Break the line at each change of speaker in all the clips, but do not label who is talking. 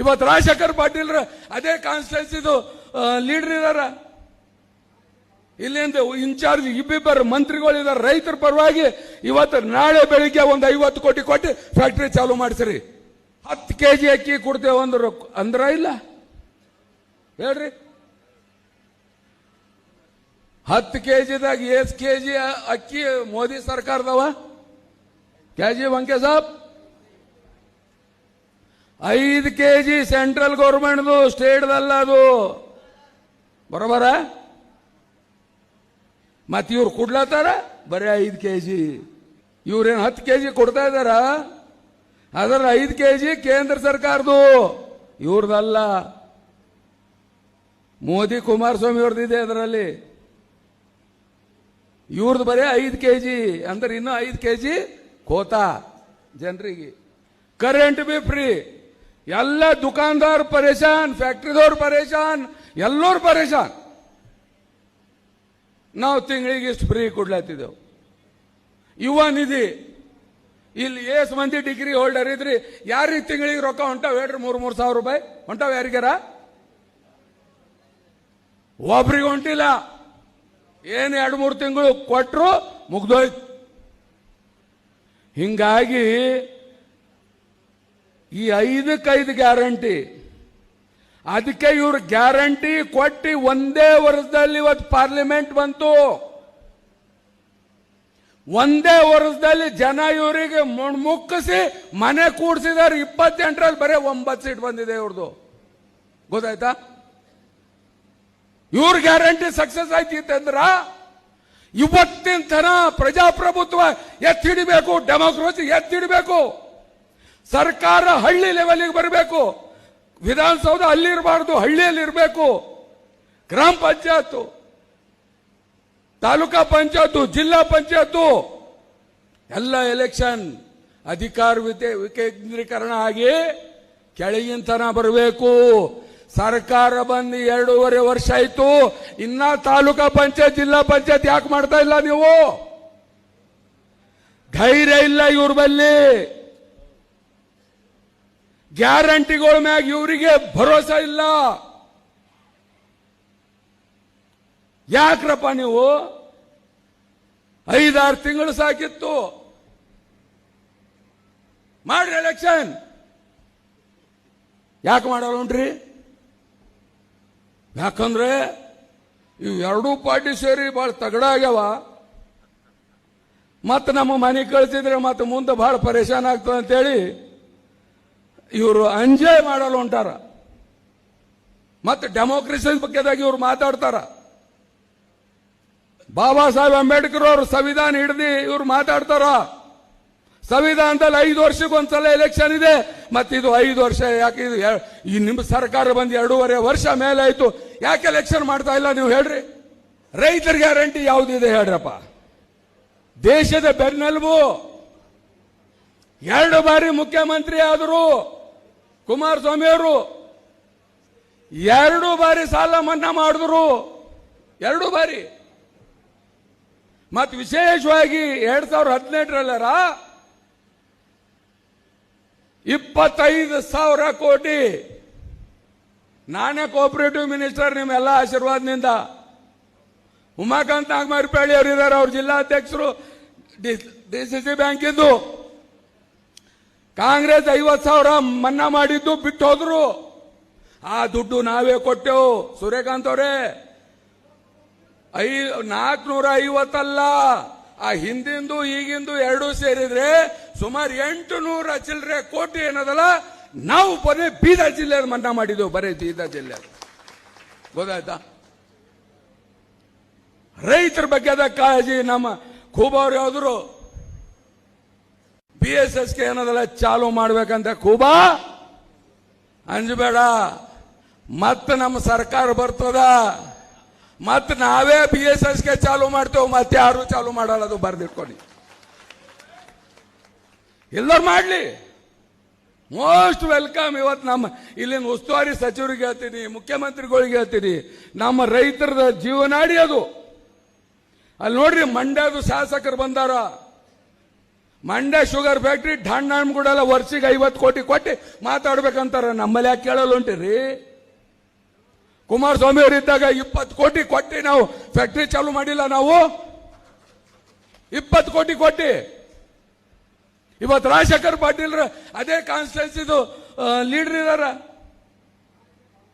ಇವತ್ತು ರಾಜಶೇಖರ್ ಪಾಟೀಲ್ ಅದೇ ಕಾನ್ಸ್ಟಿಟ್ಯೂನ್ಸಿದು ಲೀಡರ್ ಇದಾರ, ಇಲ್ಲಿಂದ ಇನ್ಚಾರ್ಜ್ ಇಬ್ಬಿಬ್ಬರು ಮಂತ್ರಿಗಳಿದ್ದಾರೆ ರೈತರ ಪರವಾಗಿ. ಇವತ್ತು ನಾಳೆ ಬೆಳಿಗ್ಗೆ ಒಂದು 50 ಕೋಟಿ ಕೊಟ್ಟು ಫ್ಯಾಕ್ಟರಿ ಚಾಲು ಮಾಡಿಸ್ರಿ. 10 kg ಅಕ್ಕಿ ಕೊಡ್ತೇವೆ ಅಂದ್ರ ಇಲ್ಲ ಹೇಳ್ರಿ. 10 kgದಾಗ ಎಷ್ಟು kg ಅಕ್ಕಿ ಮೋದಿ ಸರ್ಕಾರದವ ಕೆಜಿ ವಂಕೆ ಸಾಬ್? 5 kg ಸೆಂಟ್ರಲ್ ಗೌರ್ಮೆಂಟ್ದು, ಸ್ಟೇಟ್ದಲ್ಲ ಅದು. ಬರೋಬರ? ಮತ್ತೆ ಇವ್ರು ಕೊಡ್ಲತ್ತಾರ ಬರೀ 5 kg. ಇವ್ರೇನು 10 kg ಕೊಡ್ತಾ ಇದಾರ? ಅದರ 5 kg ಕೇಂದ್ರ ಸರ್ಕಾರದು, ಇವ್ರದಲ್ಲ. ಮೋದಿ ಕುಮಾರಸ್ವಾಮಿ ಅವ್ರದ್ದಿದೆ ಅದರಲ್ಲಿ. ಇವ್ರದ್ದು ಬರೀ 5 kg ಅಂದ್ರೆ ಇನ್ನೂ 5 kg ಕೋತಾ ಜನರಿಗೆ. Current B free. ಎಲ್ಲ ದುಕಾನ್ದಾರ್ ಪರೇಶಾನ್, ಫ್ಯಾಕ್ಟ್ರಿದವ್ರು ಪರೇಶಾನ್, ಎಲ್ಲರೂ ಪರೇಶಾನ್. ನಾವು ತಿಂಗಳಿಗೆ ಇಷ್ಟು ಫ್ರೀ ಕೊಡ್ಲತ್ತಿದ್ದೆವು. ಯುವ ನಿಧಿ ಇಲ್ಲಿ ಎಷ್ಟು ಮಂದಿ ಡಿಗ್ರಿ ಹೋಲ್ಡರ್ ಇದ್ರಿ? ಯಾರಿಗೆ ತಿಂಗಳಿಗೆ ರೊಕ್ಕ ಹೊಂಟಾವ್ ಹೇಳ್ರಿ? 3,000 ರೂಪಾಯಿ ಹೊಂಟಾವ್ ಯಾರಿಗಾರ? ಒಬ್ರಿಗೆ ಹೊಂಟಿಲ್ಲ. ಏನು 2-3 ತಿಂಗಳು ಕೊಟ್ಟರು ಮುಗ್ದೋಯ್ತು. ಹಿಂಗಾಗಿ ಈ 5ಕ್ಕೆ ಗ್ಯಾರಂಟಿ, ಅದಕ್ಕೆ ಇವ್ರು ಗ್ಯಾರಂಟಿ ಕೊಟ್ಟು ಒಂದೇ ವರ್ಷದಲ್ಲಿ ಇವತ್ತು ಪಾರ್ಲಿಮೆಂಟ್ ಬಂತು. ಒಂದೇ ವರ್ಷದಲ್ಲಿ ಜನ ಇವರಿಗೆ ಮುಕ್ಕಿಸಿ ಮನೆ ಕೂಡಿಸಿದಾರೆ. 28ರಲ್ಲಿ ಬರೀ 9 ಸೀಟ್ ಬಂದಿದೆ ಇವ್ರದ್ದು. ಗೊತ್ತಾಯ್ತಾ? ಇವ್ರ ಗ್ಯಾರಂಟಿ ಸಕ್ಸಸ್ ಆಯ್ತಿತ್ತಂದ್ರ ಇವತ್ತಿನ ತನ ಪ್ರಜಾಪ್ರಭುತ್ವ ಎತ್ತಿಡಬೇಕು, ಡೆಮೋಕ್ರಸಿ ಎತ್ತಿಡಬೇಕು. ಸರ್ಕಾರ ಹಳ್ಳಿ ಲೆವೆಲ್ಗೆ ಬರಬೇಕು. ವಿಧಾನಸೌಧ ಅಲ್ಲಿರಬಾರ್ದು, ಹಳ್ಳಿಯಲ್ಲಿ ಇರಬೇಕು. ಗ್ರಾಮ ಪಂಚಾಯತ್, ತಾಲೂಕಾ ಪಂಚಾಯತ್, ಜಿಲ್ಲಾ ಪಂಚಾಯತ್ ಎಲ್ಲ ಎಲೆಕ್ಷನ್ ಅಧಿಕಾರ ವಿಕೇಂದ್ರೀಕರಣ ಆಗಿ ಕೆಳಗಿನ ತನ ಬರಬೇಕು. ಸರ್ಕಾರ ಬಂದು 2.5 ವರ್ಷ ಆಯ್ತು, ಇನ್ನ ತಾಲೂಕಾ ಪಂಚಾಯತ್ ಜಿಲ್ಲಾ ಪಂಚಾಯತ್ ಯಾಕೆ ಮಾಡ್ತಾ ಇಲ್ಲ ನೀವು? ಧೈರ್ಯ ಇಲ್ಲ ಇವ್ರ ಬಲ್ಲಿ. ಗ್ಯಾರಂಟಿಗಳ ಮ್ಯಾಗ ಇವರಿಗೆ ಭರೋಸಾ ಇಲ್ಲ. ಯಾಕ್ರಪ್ಪ ನೀವು 5-6 ತಿಂಗಳು ಸಾಕಿತ್ತು, ಮಾಡ್ರಿ ಎಲೆಕ್ಷನ್. ಯಾಕೆ ಮಾಡಲ್ರಿ? ಯಾಕಂದ್ರೆ ಇವು ಎರಡೂ ಪಾರ್ಟಿ ಸೇರಿ ಬಹಳ ತಗಡ ಆಗ್ಯಾವ. ಮತ್ತೆ ನಮ್ಮ ಮನೆ ಕಳಿಸಿದ್ರೆ ಮತ್ತೆ ಮುಂದೆ ಬಹಳ ಪರೇಶಾನ್ ಆಗ್ತದೆ ಅಂತೇಳಿ ಇವರು ಎಂಜಾಯ್ ಮಾಡಲು ಹೊಂಟಾರ. ಮತ್ತೆ ಡೆಮೋಕ್ರಸಿ ಬಗ್ಗೆದಾಗ ಇವ್ರು ಮಾತಾಡ್ತಾರ. ಬಾಬಾ ಸಾಹೇಬ್ ಅಂಬೇಡ್ಕರ್ ಅವರು ಸಂವಿಧಾನ ಹಿಡಿದು ಇವ್ರು ಮಾತಾಡ್ತಾರ. ಸಂವಿಧಾನದಲ್ಲಿ 5 ವರ್ಷಕ್ಕೊಂದ್ಸಲ ಎಲೆಕ್ಷನ್ ಇದೆ. ಮತ್ತೆ ಇದು 5 ವರ್ಷ ಯಾಕೆ? ಇದು ಈ ನಿಮ್ಮ ಸರ್ಕಾರ ಬಂದು 2.5 ವರ್ಷ ಮೇಲೆ ಆಯ್ತು, ಯಾಕೆ ಎಲೆಕ್ಷನ್ ಮಾಡ್ತಾ ಇಲ್ಲ ನೀವು ಹೇಳ್ರಿ? ರೈತರ ಗ್ಯಾರಂಟಿ ಯಾವುದಿದೆ ಹೇಳ್ರಪ್ಪ? ದೇಶದ ಬೆನ್ನೆಲುಬು. 2 ಬಾರಿ ಮುಖ್ಯಮಂತ್ರಿ ಆದರು ಕುಮಾರಸ್ವಾಮಿ ಅವರು. 2 ಬಾರಿ ಸಾಲ ಮನ್ನಾ ಮಾಡಿದ್ರು, 2 ಬಾರಿ. ಮತ್ತು ವಿಶೇಷವಾಗಿ 2018ರಲ್ಲಾರ 25,000 ಕೋಟಿ. ನಾನೇ ಕೋಆಪರೇಟಿವ್ ಮಿನಿಸ್ಟರ್ ನಿಮ್ಮೆಲ್ಲ ಆಶೀರ್ವಾದದಿಂದ. ಉಮಾಕಾಂತ್ ನಾಗಮಾರಿಪಳ್ಳಿ ಅವರು ಇದ್ದಾರೆ, ಅವ್ರ ಜಿಲ್ಲಾಧ್ಯಕ್ಷರು ಡಿಸಿಸಿ ಬ್ಯಾಂಕಿಂದು. ಕಾಂಗ್ರೆಸ್ 50,000 ಮನ್ನಾ ಮಾಡಿದ್ದು ಬಿಟ್ಟು ಹೋದ್ರು. ಆ ದುಡ್ಡು ನಾವೇ ಕೊಟ್ಟೆವು ಸೂರ್ಯಕಾಂತ್ ಅವರೇ. 450 ಅಲ್ಲ, ಆ ಹಿಂದಿಂದು ಈಗಿಂದು 2 ಸೇರಿದ್ರೆ ಸುಮಾರು 800 ಚಿಲ್ಲರೆ ಕೋಟಿ ಏನದಲ್ಲ ನಾವು ಬರೀ ಬೀದರ್ ಜಿಲ್ಲೆ ಮನ್ನಾ ಮಾಡಿದ್ದೆವು, ಬರೀ ಬೀದರ್ ಜಿಲ್ಲೆ. ಗೊತ್ತಾಯ್ತಾ? ರೈತರ ಬಗ್ಗೆ ಕಾಳಜಿ ನಮ್ಮ ಖೂಬಾ ಅವ್ರು ಹೇಳಿದ್ರು, BSSK ಏನದಲ್ಲ ಚಾಲು ಮಾಡ್ಬೇಕಂತ. ಖೂಬಾ ಅಂಜಬೇಡ, ಮತ್ತೆ ನಮ್ಮ ಸರ್ಕಾರ ಬರ್ತದ, ಮತ್ತೆ ನಾವೇ BSSK ಚಾಲು ಮಾಡ್ತೇವೆ, ಮತ್ತೆ ಯಾರು ಚಾಲು ಮಾಡಲ್ಲ. ಅದು ಬರ್ದಿಟ್ಕೊಳ್ಳಿ, ಎಲ್ಲರೂ ಮಾಡ್ಲಿ. Most welcome. ಇವತ್ತು ನಮ್ಮ ಇಲ್ಲಿನ ಉಸ್ತುವಾರಿ ಸಚಿವರಿಗೆ ಹೇಳ್ತೀನಿ, ಮುಖ್ಯಮಂತ್ರಿಗಳಿಗೆ ಹೇಳ್ತೀನಿ, ನಮ್ಮ ರೈತರ ಜೀವನಾಡಿ ಅದು. ಅಲ್ಲಿ ನೋಡ್ರಿ, ಮಂಡ್ಯದ ಶಾಸಕರು ಬಂದಾರ, ಮಂಡ್ಯ ಶುಗರ್ ಫ್ಯಾಕ್ಟ್ರಿ ಢಾಣ್ಣಾಮ್ಗೂಡೆಲ್ಲ ವರ್ಷಿಗೆ 50 ಕೋಟಿ ಕೊಟ್ಟು ಮಾತಾಡ್ಬೇಕಂತಾರ. ನಮ್ಮಲ್ಲಿ ಯಾಕೆ ಕೇಳಲ್ಲ ಹೊಂಟಿರಿ? ಕುಮಾರಸ್ವಾಮಿ ಅವರಿದ್ದಾಗ 20 ಕೋಟಿ ಕೊಟ್ಟು ನಾವು ಫ್ಯಾಕ್ಟ್ರಿ ಚಾಲು ಮಾಡಿಲ್ಲ. ನಾವು 20 ಕೋಟಿ ಕೊಟ್ಟು ಇವತ್ತು ರಾಜಶೇಖರ್ ಪಾಟೀಲ್ ಅದೇ ಕಾನ್ಸ್ಟಿಟ್ಯೂನ್ಸಿದು ಲೀಡರ್ ಇದಾರ.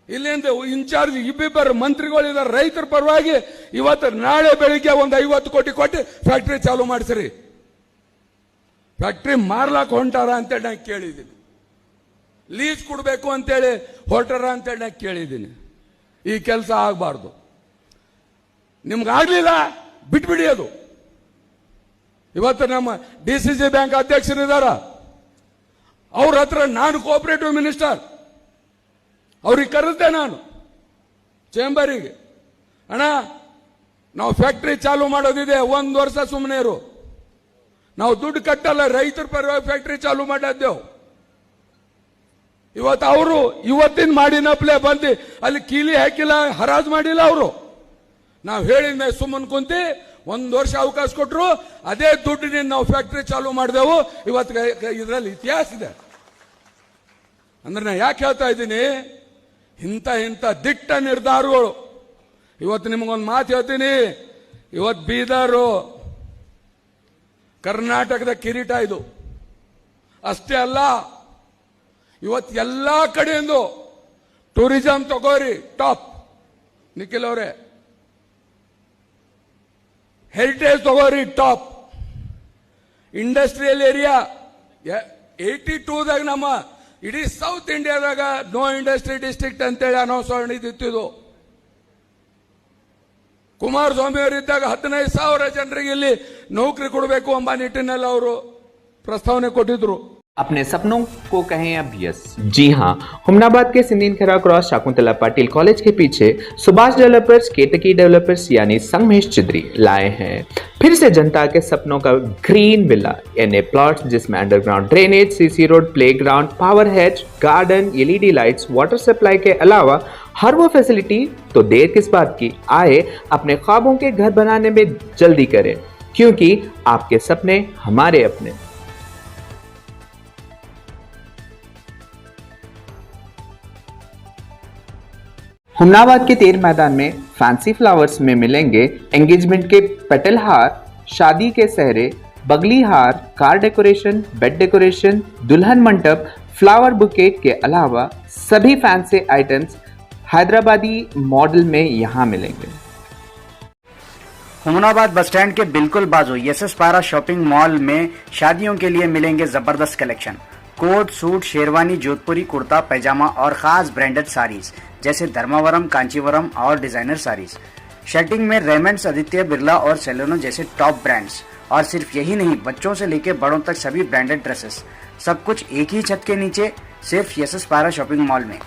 ಇಲ್ಲಿಂದ ಇನ್ಚಾರ್ಜ್ ಇಬ್ಬಿಬ್ಬರು ಮಂತ್ರಿಗಳಿದ್ದಾರೆ ರೈತರ ಪರವಾಗಿ. ಇವತ್ತು ನಾಳೆ ಬೆಳಿಗ್ಗೆ ಒಂದು 50 ಕೋಟಿ ಕೊಟ್ಟು ಫ್ಯಾಕ್ಟ್ರಿ ಚಾಲು ಮಾಡಿಸ್ರಿ. ಫ್ಯಾಕ್ಟ್ರಿ ಮಾರ್ಲಾಕ್ ಹೊಂಟಾರ ಅಂತೇಳಿ ನಾನು ಕೇಳಿದ್ದೀನಿ. ಲೀಸ್ ಕೊಡಬೇಕು ಅಂತೇಳಿ ಹೊರಟಾರ ಅಂತೇಳಿ ನಾನು ಕೇಳಿದ್ದೀನಿ. ಈ ಕೆಲಸ ಆಗಬಾರ್ದು. ನಿಮ್ಗಾಗ್ಲಿಲ್ಲ ಬಿಟ್ಬಿಡಿ. ಅದು ಇವತ್ತು ನಮ್ಮ DCC ಬ್ಯಾಂಕ್ ಅಧ್ಯಕ್ಷರಿದ್ದಾರ, ಅವ್ರ ಹತ್ರ ನಾನು ಕೋಆಪರೇಟಿವ್ ಮಿನಿಸ್ಟರ್, ಅವ್ರಿಗೆ ಕರೆದೆ ನಾನು ಚೇಂಬರಿಗೆ. ಅಣ್ಣ, ನಾವು ಫ್ಯಾಕ್ಟ್ರಿ ಚಾಲು ಮಾಡೋದಿದೆ, 1 ವರ್ಷ ಸುಮ್ಮನೆ ಇರು, ನಾವು ದುಡ್ಡು ಕಟ್ಟಲ್ಲ, ರೈತರ ಪರವಾಗಿ ಫ್ಯಾಕ್ಟ್ರಿ ಚಾಲು ಮಾಡಿದ್ದೆವು. ಇವತ್ತು ಅವರು ಇವತ್ತಿನ ಮಾಡಿನಪ್ಲೆ ಬಂದು ಅಲ್ಲಿ ಕೀಲಿ ಹಾಕಿಲ್ಲ, ಹರಾಜು ಮಾಡಿಲ್ಲ. ಅವರು ನಾವು ಹೇಳಿದ ಮೇಲೆ ಸುಮ್ಮನೆ ಕುಂತಿ 1 ವರ್ಷ ಅವಕಾಶ ಕೊಟ್ಟರು. ಅದೇ ದುಡ್ಡಿನಿಂದ ನಾವು ಫ್ಯಾಕ್ಟ್ರಿ ಚಾಲು ಮಾಡಿದೆವು. ಇವತ್ತು ಇದರಲ್ಲಿ ಇತಿಹಾಸ ಇದೆ. ಅಂದ್ರೆ ನಾ ಯಾಕೆ ಹೇಳ್ತಾ ಇದ್ದೀನಿ, ಇಂಥ ದಿಟ್ಟ ನಿರ್ಧಾರಗಳು. ಇವತ್ತು ನಿಮಗೊಂದು ಮಾತು ಹೇಳ್ತೀನಿ, ಇವತ್ತು ಬೀದರು ಕರ್ನಾಟಕದ ಕಿರೀಟ ಇದು. ಅಷ್ಟೇ ಅಲ್ಲ, ಇವತ್ತು ಎಲ್ಲಾ ಕಡೆಯಿಂದ ಟೂರಿಸಂ ತಗೋರಿ ಟಾಪ್, ನಿಖಿಲ್ ಅವರೇ, ಹೆರಿಟೇಜ್ ತಗೋರಿ ಟಾಪ್, ಇಂಡಸ್ಟ್ರಿಯಲ್ ಏರಿಯಾ 82ದಾಗ ನಮ್ಮ ಇಡೀ ಸೌತ್ ಇಂಡಿಯಾದಾಗ ನೋ ಇಂಡಸ್ಟ್ರಿ ಡಿಸ್ಟ್ರಿಕ್ಟ್ ಅಂತೇಳಿ ಅನೌನ್ಸ್ ಮಾಡಿದ್ದು. ಕುಮಾರಸ್ವಾಮಿ ಅವರಿದ್ದಾಗ 15,000 ಜನರಿಗೆ ಇಲ್ಲಿ ನೌಕರಿ ಕೊಡಬೇಕು ಎಂಬ ನಿಟ್ಟಿನಲ್ಲಿ ಅವರು ಪ್ರಸ್ತಾವನೆ ಕೊಟ್ಟಿದ್ರು.
अपने सपनों को कहें अब यस। जी हाँ, हुमनाबाद के सिंदीन खरा क्रॉस शाकुंतला पाटिल कॉलेज के पीछे सुभाष डेवलपर्स केतकी डेवलपर्स यानी संगमेश चिद्री लाए हैं फिर से जनता के सपनों का ग्रीन विला यानी प्लॉट्स जिसमें underground drainage, CC road, playground, power head, garden, LED lights, water supply के अलावा हर वो फैसिलिटी। तो देर किस बात की, आए अपने ख्वाबों के घर बनाने में जल्दी करें, क्योंकि आपके सपने हमारे अपने। हुमनाबाद के तेर मैदान में फैंसी फ्लावर्स में मिलेंगे एंगेजमेंट के पेटल हार, शादी के सहरे, बगली हार, कार डेकोरेशन, बेड डेकोरेशन, दुल्हन मंडप, फ्लावर बुकेट के अलावा सभी फैंसी आइटम्स हैदराबादी मॉडल में यहाँ मिलेंगे।
हुमनाबाद बस स्टैंड के बिल्कुल बाजू यशस पारा शॉपिंग मॉल में शादियों के लिए मिलेंगे जबरदस्त कलेक्शन। कोट, सूट, शेरवानी, जोधपुरी कुर्ता पैजामा और खास ब्रांडेड साड़ीज जैसे धर्मावरम, कांचीवरम और डिजाइनर साड़ीज। शर्टिंग में रेमंड्स, आदित्य बिरला और सेलोनो जैसे टॉप ब्रांड्स। और सिर्फ यही नहीं, बच्चों से लेकर बड़ों तक सभी ब्रांडेड ड्रेसेस, सब कुछ एक ही छत के नीचे सिर्फ यशस पारा शॉपिंग मॉल में।